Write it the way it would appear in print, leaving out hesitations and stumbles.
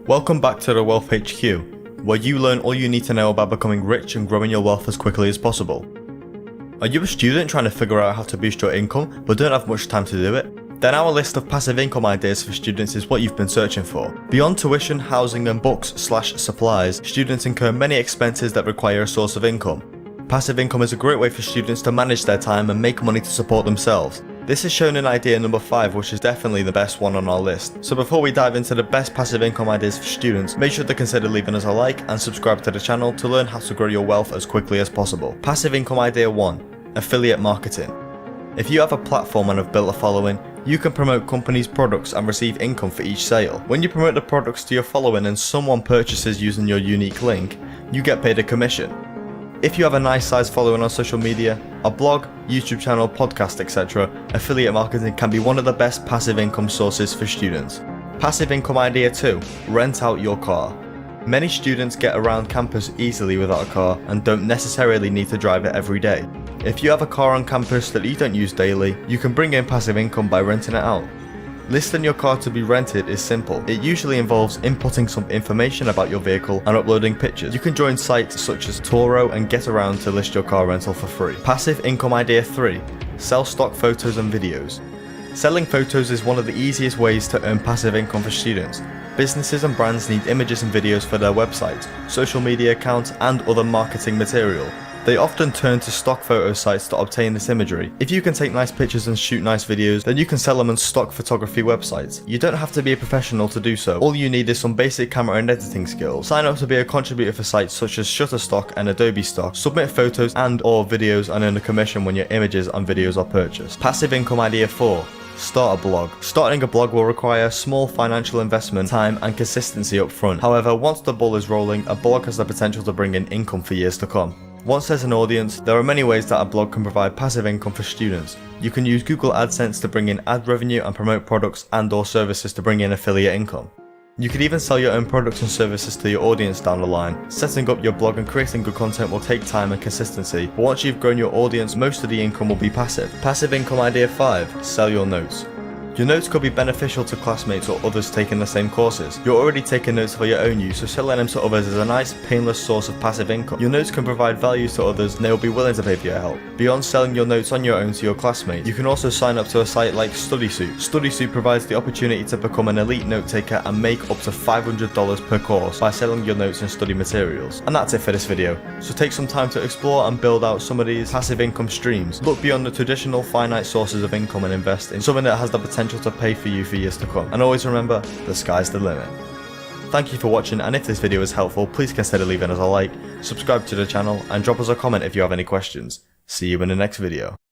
Welcome back to the Wealth HQ, where you learn all you need to know about becoming rich and growing your wealth as quickly as possible. Are you a student trying to figure out how to boost your income but don't have much time to do it? Then our list of passive income ideas for students is what you've been searching for. Beyond tuition, housing and books/supplies, students incur many expenses that require a source of income. Passive income is a great way for students to manage their time and make money to support themselves. This is shown in idea number 5, which is definitely the best one on our list. So before we dive into the best passive income ideas for students, make sure to consider leaving us a like and subscribe to the channel to learn how to grow your wealth as quickly as possible. Passive income idea 1, affiliate marketing. If you have a platform and have built a following, you can promote companies' products and receive income for each sale. When you promote the products to your following and someone purchases using your unique link, you get paid a commission. If you have a nice sized following on social media, a blog, YouTube channel, podcast, etc., affiliate marketing can be one of the best passive income sources for students. Passive income idea 2, rent out your car. Many students get around campus easily without a car and don't necessarily need to drive it every day. If you have a car on campus that you don't use daily, you can bring in passive income by renting it out. Listing your car to be rented is simple. It usually involves inputting some information about your vehicle and uploading pictures. You can join sites such as Turo and Get Around to list your car rental for free. Passive income idea 3, sell stock photos and videos. Selling photos is one of the easiest ways to earn passive income for students. Businesses and brands need images and videos for their websites, social media accounts and other marketing material. They often turn to stock photo sites to obtain this imagery. If you can take nice pictures and shoot nice videos, then you can sell them on stock photography websites. You don't have to be a professional to do so. All you need is some basic camera and editing skills. Sign up to be a contributor for sites such as Shutterstock and Adobe Stock. Submit photos and/or videos and earn a commission when your images and videos are purchased. Passive income idea 4. Start a blog. Starting a blog will require small financial investment, time and consistency up front. However, once the ball is rolling, a blog has the potential to bring in income for years to come. Once there's an audience, there are many ways that a blog can provide passive income for students. You can use Google AdSense to bring in ad revenue and promote products and/or services to bring in affiliate income. You could even sell your own products and services to your audience down the line. Setting up your blog and creating good content will take time and consistency, but once you've grown your audience, most of the income will be passive. Passive income idea 5, sell your notes. Your notes could be beneficial to classmates or others taking the same courses. You're already taking notes for your own use, so selling them to others is a nice, painless source of passive income. Your notes can provide value to others and they will be willing to pay for your help. Beyond selling your notes on your own to your classmates, you can also sign up to a site like StudySoup. StudySoup provides the opportunity to become an elite note taker and make up to $500 per course by selling your notes and study materials. And that's it for this video. So take some time to explore and build out some of these passive income streams. Look beyond the traditional finite sources of income and invest in something that has the potential to pay for you for years to come. And always remember, the sky's the limit. Thank you for watching, and if this video was helpful, please consider leaving us a like, subscribe to the channel and drop us a comment if you have any questions. See you in the next video.